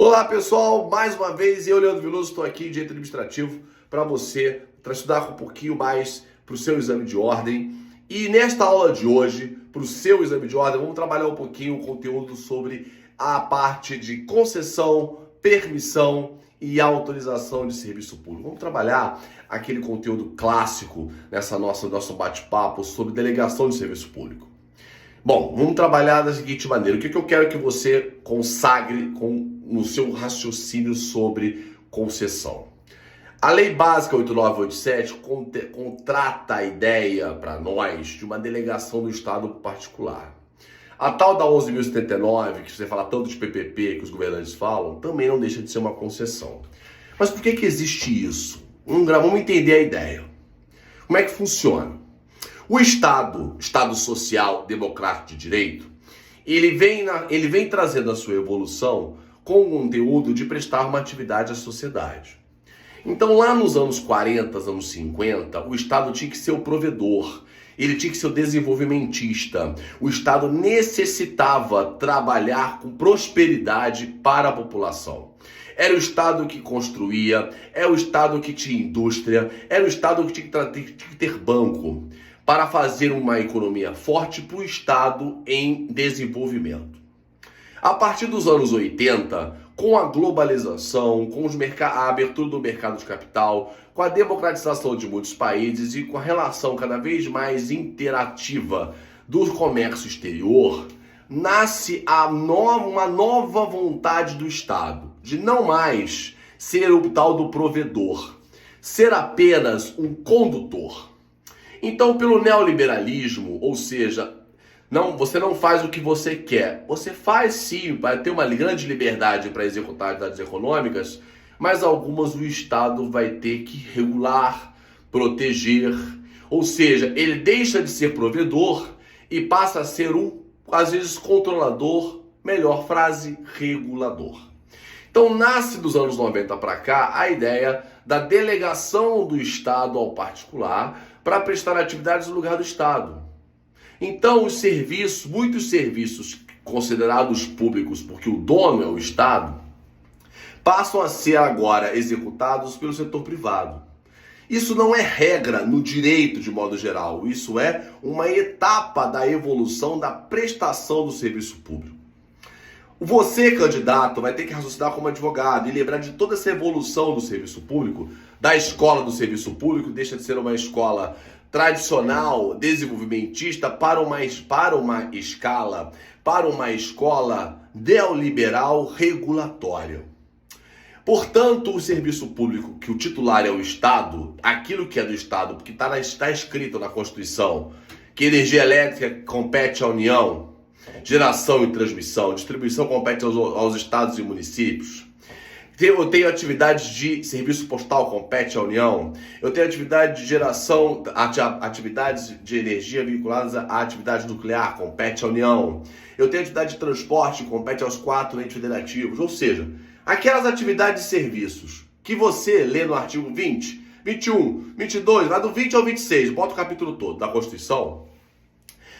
Olá pessoal, mais uma vez eu, Leandro Veloso, estou aqui em Direito Administrativo para você, para estudar um pouquinho mais para o seu exame de ordem. E nesta aula de hoje, para o seu exame de ordem, vamos trabalhar um pouquinho o conteúdo sobre a parte de concessão, permissão e autorização de serviço público. Vamos trabalhar aquele conteúdo clássico nessa nosso bate-papo sobre delegação de serviço público. Bom, vamos trabalhar da seguinte maneira. O que eu quero que você consagre no seu raciocínio sobre concessão? A Lei Básica 8987 contrata a ideia para nós de uma delegação do Estado particular. A tal da 11.079, que você fala tanto de PPP que os governantes falam, também não deixa de ser uma concessão. Mas por que existe isso? Vamos entender a ideia. Como é que funciona? O Estado social, democrático de direito, ele vem trazendo a sua evolução com o conteúdo de prestar uma atividade à sociedade. Então, lá nos anos 40, anos 50, o Estado tinha que ser o provedor, ele tinha que ser o desenvolvimentista. O Estado necessitava trabalhar com prosperidade para a população. Era o Estado que construía, era o Estado que tinha indústria, era o Estado que tinha que ter banco, para fazer uma economia forte para o Estado em desenvolvimento. A partir dos anos 80, com a globalização, com a abertura do mercado de capital, com a democratização de muitos países e com a relação cada vez mais interativa do comércio exterior, nasce uma nova vontade do Estado de não mais ser o tal do provedor, ser apenas um condutor. Então, pelo neoliberalismo, ou seja, você não faz o que você quer. Você faz sim, vai ter uma grande liberdade para executar atividades econômicas, mas algumas o Estado vai ter que regular, proteger. Ou seja, ele deixa de ser provedor e passa a ser às vezes, controlador, melhor frase, regulador. Então, nasce dos anos 90 para cá a ideia da delegação do Estado ao particular para prestar atividades no lugar do Estado. Então, muitos serviços considerados públicos, porque o dono é o Estado, passam a ser agora executados pelo setor privado. Isso não é regra no direito de modo geral, isso é uma etapa da evolução da prestação do serviço público. Você, candidato, vai ter que raciocinar como advogado e lembrar de toda essa evolução do serviço público, da escola do serviço público, deixa de ser uma escola tradicional, desenvolvimentista, para uma escola neoliberal regulatória. Portanto, o serviço público, que o titular é o Estado, aquilo que é do Estado, porque está escrito na Constituição, que energia elétrica compete à União, geração e transmissão, distribuição compete aos estados e municípios. Eu tenho atividades de serviço postal, compete à União. Eu tenho atividade de geração, atividades de energia vinculadas à atividade nuclear, compete à União. Eu tenho atividade de transporte, compete aos 4 entes federativos. Ou seja, aquelas atividades e serviços que você lê no artigo 20, 21, 22, vai do 20 ao 26, bota o capítulo todo da Constituição,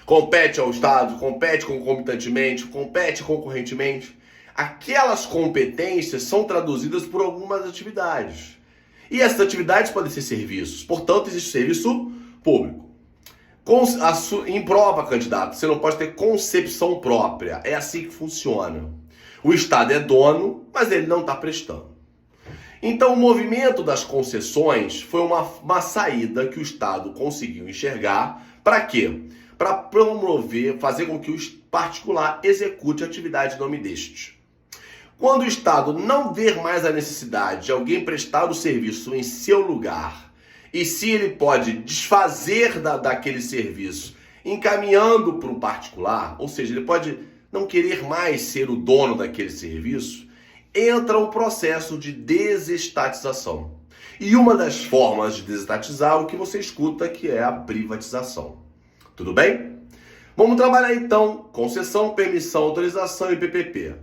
compete ao Estado, compete concomitantemente, compete concorrentemente. Aquelas competências são traduzidas por algumas atividades. E essas atividades podem ser serviços. Portanto, existe serviço público. Em prova, candidato, você não pode ter concepção própria. É assim que funciona. O Estado é dono, mas ele não está prestando. Então, o movimento das concessões foi uma saída que o Estado conseguiu enxergar. Para quê? Para promover, fazer com que o particular execute a atividade em nome deste. Quando o Estado não ver mais a necessidade de alguém prestar o serviço em seu lugar, e se ele pode desfazer daquele serviço, encaminhando para um particular, ou seja, ele pode não querer mais ser o dono daquele serviço, entra o processo de desestatização. E uma das formas de desestatizar é o que você escuta, que é a privatização. Tudo bem? Vamos trabalhar então concessão, permissão, autorização e PPP.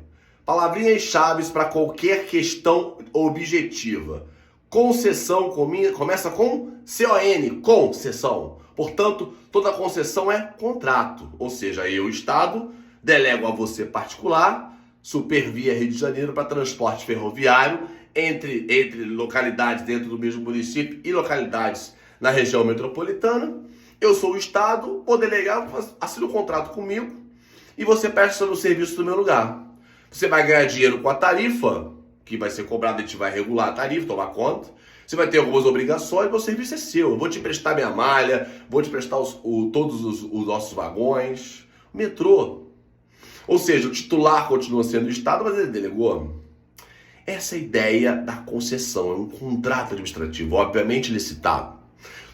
Palavrinhas-chave para qualquer questão objetiva. Concessão começa com CON, concessão. Portanto, toda concessão é contrato. Ou seja, eu, Estado, delego a você particular Supervia Rio de Janeiro para transporte ferroviário entre localidades dentro do mesmo município e localidades na região metropolitana. Eu sou o Estado, o delegado assina um contrato comigo e você presta o serviço do meu lugar. Você vai ganhar dinheiro com a tarifa, que vai ser cobrada, a gente vai regular a tarifa, tomar conta. Você vai ter algumas obrigações, mas o serviço é seu. Eu vou te prestar minha malha, vou te prestar todos os nossos vagões. Metrô. Ou seja, o titular continua sendo o Estado, mas ele delegou. Essa é a ideia da concessão. É um contrato administrativo, obviamente licitado.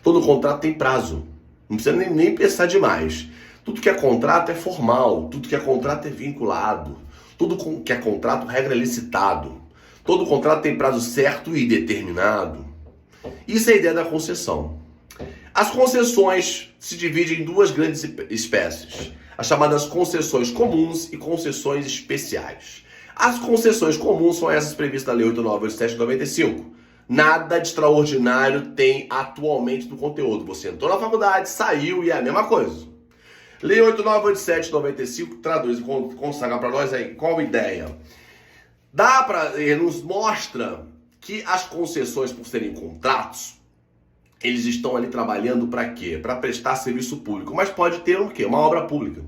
Todo contrato tem prazo. Não precisa nem pensar demais. Tudo que é contrato é formal. Tudo que é contrato é vinculado. Tudo que é contrato, regra é licitado. Todo contrato tem prazo certo e determinado. Isso é a ideia da concessão. As concessões se dividem em duas grandes espécies. As chamadas concessões comuns e concessões especiais. As concessões comuns são essas previstas na Lei 8.987 de 95. Nada de extraordinário tem atualmente no conteúdo. Você entrou na faculdade, saiu e é a mesma coisa. Lei 8.987 de 95 traduz e consagra para nós aí qual a ideia. Nos mostra que as concessões, por serem contratos, eles estão ali trabalhando para quê? Para prestar serviço público. Mas pode ter o quê? Uma obra pública.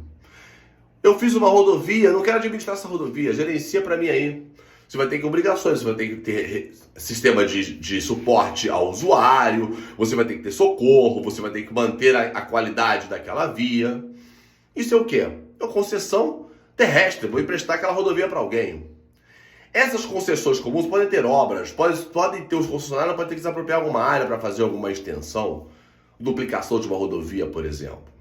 Eu fiz uma rodovia, não quero administrar essa rodovia, gerencia para mim aí. Você vai ter que obrigações, você vai ter que ter sistema de suporte ao usuário, você vai ter que ter socorro, você vai ter que manter a qualidade daquela via. Isso é o quê? É uma concessão terrestre, vou emprestar aquela rodovia para alguém. Essas concessões comuns podem ter obras, podem ter os concessionários, podem ter que desapropriar alguma área para fazer alguma extensão, duplicação de uma rodovia, por exemplo.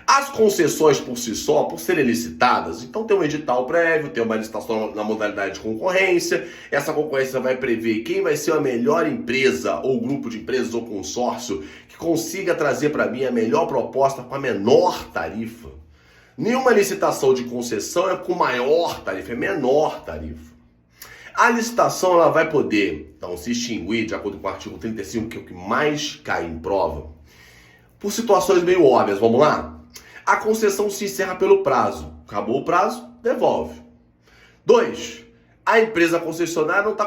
As concessões por si só, por serem licitadas, então tem um edital prévio, tem uma licitação na modalidade de concorrência, essa concorrência vai prever quem vai ser a melhor empresa, ou grupo de empresas, ou consórcio, que consiga trazer para mim a melhor proposta com a menor tarifa. Nenhuma licitação de concessão é com maior tarifa, é menor tarifa. A licitação ela vai poder, então, se extinguir, de acordo com o artigo 35, que é o que mais cai em prova, por situações meio óbvias. Vamos lá? A concessão se encerra pelo prazo. Acabou o prazo, devolve. 2. A empresa concessionária não está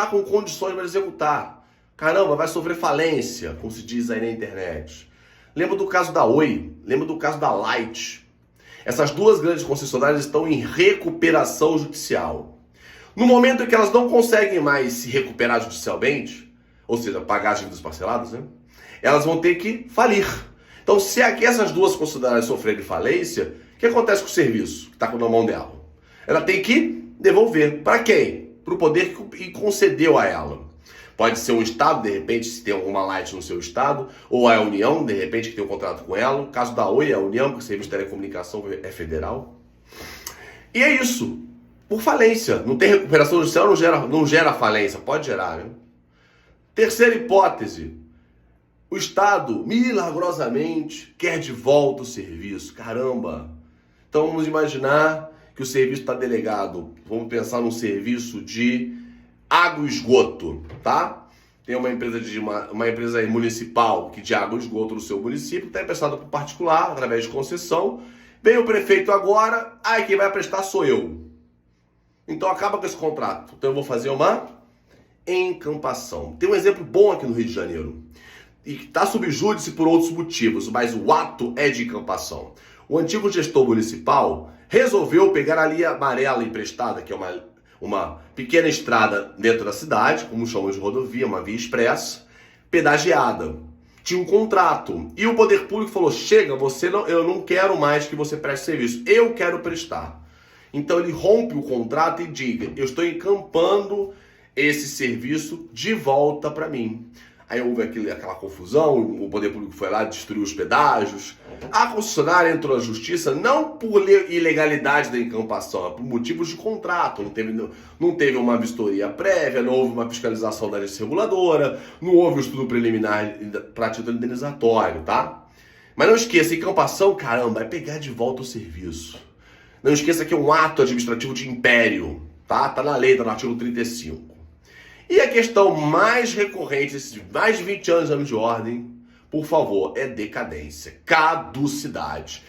com condições para executar. Caramba, vai sofrer falência, como se diz aí na internet. Lembra do caso da Oi? Lembra do caso da Light? Essas duas grandes concessionárias estão em recuperação judicial. No momento em que elas não conseguem mais se recuperar judicialmente, ou seja, pagar as dívidas parceladas, né? Elas vão ter que falir. Então, se aqui essas duas concessionárias sofrerem falência, o que acontece com o serviço que está na mão dela? Ela tem que devolver. Para quem? Para o poder que concedeu a ela. Pode ser um Estado, de repente, se tem alguma Light no seu Estado, ou a União, de repente, que tem um contrato com ela. No caso da Oi, a União, porque o Serviço de Telecomunicação é federal. E é isso. Por falência. Não tem recuperação judicial, não gera falência. Pode gerar, né? Terceira hipótese. O Estado, milagrosamente, quer de volta o serviço. Caramba! Então vamos imaginar que o serviço está delegado. Vamos pensar num serviço de água e esgoto, tá? Tem uma empresa municipal que de água e esgoto no seu município, está emprestado por particular, através de concessão. Vem o prefeito agora, quem vai prestar sou eu. Então acaba com esse contrato. Então eu vou fazer uma encampação. Tem um exemplo bom aqui no Rio de Janeiro. E está sob júdice por outros motivos, mas o ato é de encampação. O antigo gestor municipal resolveu pegar a linha amarela emprestada, que é uma pequena estrada dentro da cidade, como chamamos de rodovia, uma via expressa, pedagiada. Tinha um contrato. E o poder público falou, chega, eu não quero mais que você preste serviço, eu quero prestar. Então ele rompe o contrato e diga, eu estou encampando esse serviço de volta para mim. Aí houve aquela confusão, o poder público foi lá, destruiu os pedágios. A concessionária entrou na justiça não por ilegalidade da encampação, por motivos de contrato. Não teve uma vistoria prévia, não houve uma fiscalização da agência reguladora, não houve um estudo preliminar para título indenizatório, tá? Mas não esqueça, encampação, caramba, é pegar de volta o serviço. Não esqueça que é um ato administrativo de império, tá? Tá na lei, tá no artigo 35. E a questão mais recorrente, esses mais de 20 anos de ordem, por favor, é decadência, caducidade.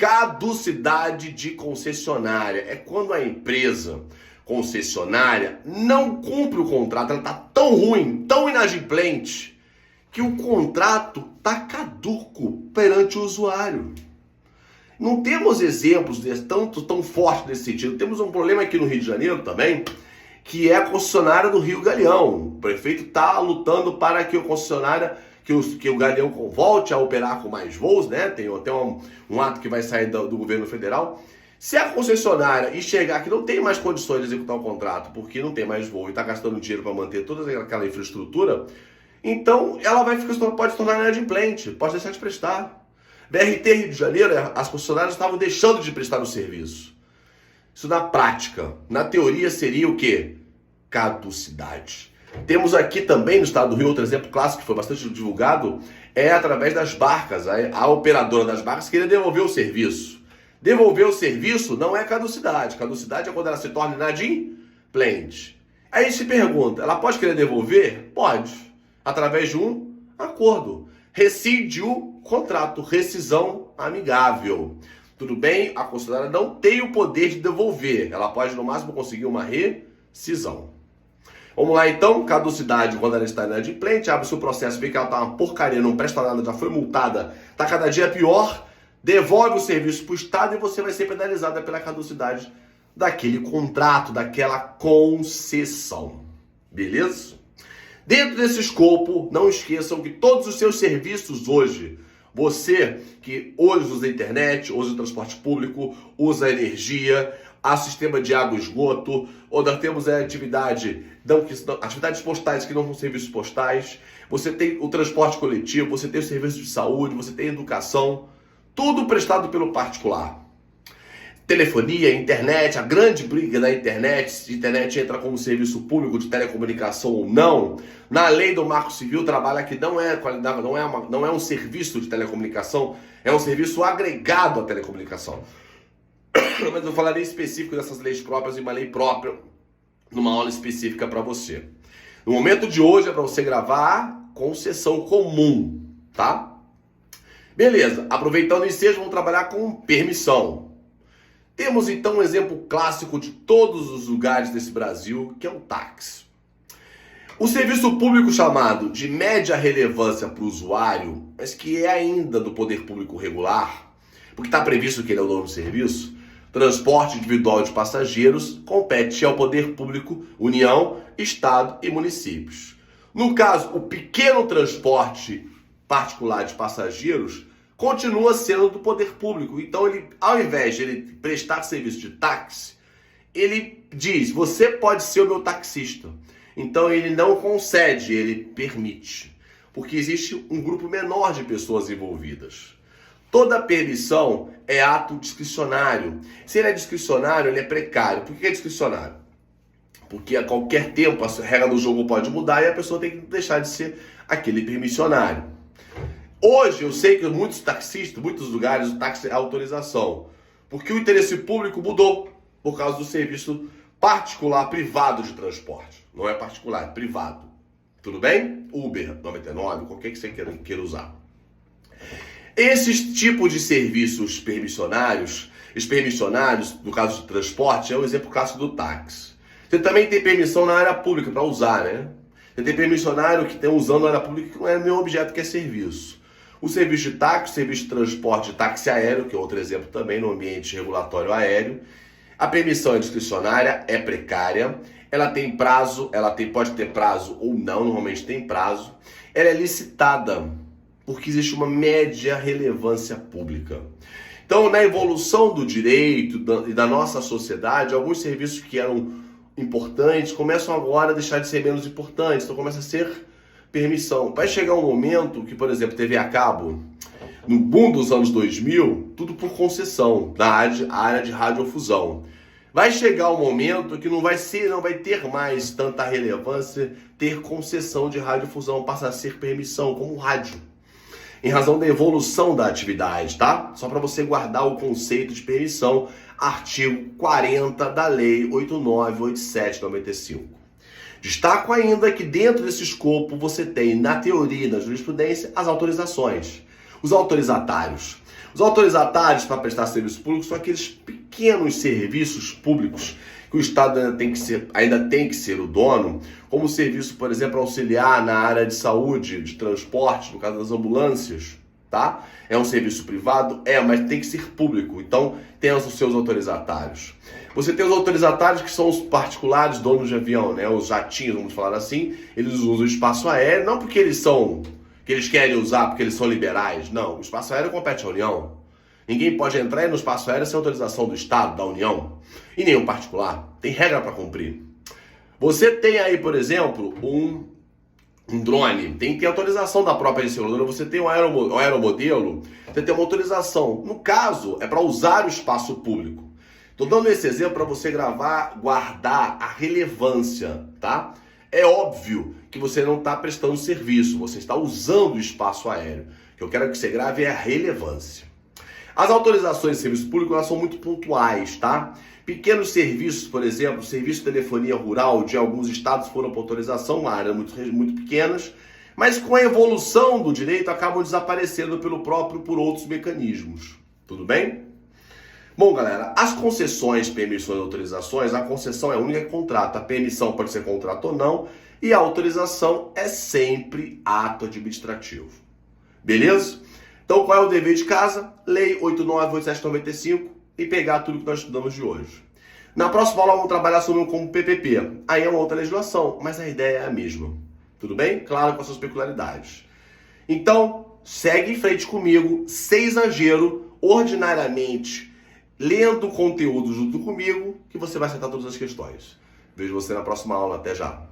Caducidade de concessionária é quando a empresa concessionária não cumpre o contrato, ela está tão ruim, tão inadimplente, que o contrato está caduco perante o usuário. Não temos exemplos tão fortes nesse sentido. Temos um problema aqui no Rio de Janeiro também, que é a concessionária do Rio Galeão. O prefeito está lutando para que a concessionária, que o Galeão volte a operar com mais voos, né? Tem até um ato que vai sair do governo federal. Se a concessionária enxergar que não tem mais condições de executar o contrato, porque não tem mais voo e está gastando dinheiro para manter toda aquela infraestrutura, então ela pode se tornar inadimplente, pode deixar de prestar. BRT Rio de Janeiro, as concessionárias estavam deixando de prestar o serviço. Isso na prática. Na teoria seria o quê? Caducidade. Temos aqui também no estado do Rio, outro exemplo clássico que foi bastante divulgado, é através das barcas. A operadora das barcas queria devolver o serviço. Devolver o serviço não é caducidade. Caducidade é quando ela se torna inadimplente. Aí se pergunta, ela pode querer devolver? Pode. Através de um acordo. Rescinde o contrato. Rescisão amigável. Tudo bem? A concessionária não tem o poder de devolver. Ela pode, no máximo, conseguir uma rescisão. Vamos lá, então. Caducidade, quando ela está inadimplente, abre o seu processo, vê que ela está uma porcaria, não presta nada, já foi multada, está cada dia pior. Devolve o serviço para o Estado e você vai ser penalizada pela caducidade daquele contrato, daquela concessão. Beleza? Dentro desse escopo, não esqueçam que todos os seus serviços hoje, você que hoje usa a internet, usa o transporte público, usa a energia, a sistema de água e esgoto, ou nós temos atividades postais que não são serviços postais, você tem o transporte coletivo, você tem o serviço de saúde, você tem educação, tudo prestado pelo particular. Telefonia, internet, a grande briga da internet, se a internet entra como serviço público de telecomunicação ou não. Na lei do Marco Civil trabalha que não é um serviço de telecomunicação, é um serviço agregado à telecomunicação. Mas eu falarei específico dessas leis próprias e uma lei própria numa aula específica para você. No momento de hoje é para você gravar a concessão comum, tá? Beleza, aproveitando o ensejo, vamos trabalhar com permissão. Temos então um exemplo clássico de todos os lugares desse Brasil, que é o táxi. O serviço público chamado de média relevância para o usuário, mas que é ainda do poder público regular, porque está previsto que ele é o dono do serviço, transporte individual de passageiros, compete ao poder público, União, Estado e municípios. No caso, o pequeno transporte particular de passageiros continua sendo do poder público. Então, ele, ao invés de ele prestar serviço de táxi, ele diz, você pode ser o meu taxista. Então, ele não concede, ele permite. Porque existe um grupo menor de pessoas envolvidas. Toda permissão é ato discricionário. Se ele é discricionário, ele é precário. Por que é discricionário? Porque a qualquer tempo a regra do jogo pode mudar e a pessoa tem que deixar de ser aquele permissionário. Hoje eu sei que muitos taxistas, muitos lugares, o táxi é autorização. Porque o interesse público mudou por causa do serviço particular, privado de transporte. Não é particular, é privado. Tudo bem? Uber 99, qualquer que você queira usar. Esses tipos de serviços permissionários, os permissionários, no caso de transporte, é o exemplo clássico do táxi. Você também tem permissão na área pública para usar, né? Você tem permissionário que tem usando na área pública que não é meu objeto, que é serviço. O serviço de táxi, o serviço de transporte de táxi aéreo, que é outro exemplo também no ambiente regulatório aéreo. A permissão é discricionária, é precária, ela tem prazo, pode ter prazo ou não, normalmente tem prazo. Ela é licitada, porque existe uma média relevância pública. Então, na evolução do direito e da nossa sociedade, alguns serviços que eram importantes começam agora a deixar de ser menos importantes, então começa a ser permissão. Vai chegar um momento que, por exemplo, TV a cabo, no boom dos anos 2000, tudo por concessão, da área de radiodifusão. Vai chegar um momento que não vai ter mais tanta relevância ter concessão de radiodifusão, passa a ser permissão, como rádio. Em razão da evolução da atividade, tá? Só para você guardar o conceito de permissão, artigo 40 da Lei 8987/95. Destaco ainda que dentro desse escopo você tem, na teoria e na jurisprudência, as autorizações, os autorizatários. Os autorizatários para prestar serviço público são aqueles pequenos serviços públicos que o Estado ainda tem que ser o dono, como o serviço, por exemplo, auxiliar na área de saúde, de transporte, no caso das ambulâncias, tá? É um serviço privado? Mas tem que ser público, então tem os seus autorizatários. Você tem os autorizatários que são os particulares donos de avião, né? Os jatinhos, vamos falar assim, eles usam o espaço aéreo, não porque eles querem usar porque eles são liberais, não. O espaço aéreo compete à União. Ninguém pode entrar no espaço aéreo sem autorização do Estado, da União, e nenhum particular. Tem regra para cumprir. Você tem aí, por exemplo, um drone, tem que ter autorização da própria seguradora. Você tem um aeromodelo, você tem uma autorização. No caso, é para usar o espaço público. Estou dando esse exemplo para você guardar a relevância, tá? É óbvio que você não está prestando serviço, você está usando o espaço aéreo. O que eu quero que você grave é a relevância. As autorizações de serviço público, elas são muito pontuais, tá? Pequenos serviços, por exemplo, serviço de telefonia rural de alguns estados foram para autorização, áreas muito pequenas, mas com a evolução do direito acabam desaparecendo por outros mecanismos. Tudo bem? Bom, galera, as concessões, permissões e autorizações, a concessão é a única que contrata. A permissão pode ser contrato ou não, e a autorização é sempre ato administrativo. Beleza? Então, qual é o dever de casa? Lei 898795 e pegar tudo que nós estudamos de hoje. Na próxima aula, vamos trabalhar sobre como PPP. Aí é uma outra legislação, mas a ideia é a mesma. Tudo bem? Claro, com as suas peculiaridades. Então, segue em frente comigo, sem exagero, ordinariamente, lendo o conteúdo junto comigo, que você vai acertar todas as questões. Vejo você na próxima aula. Até já!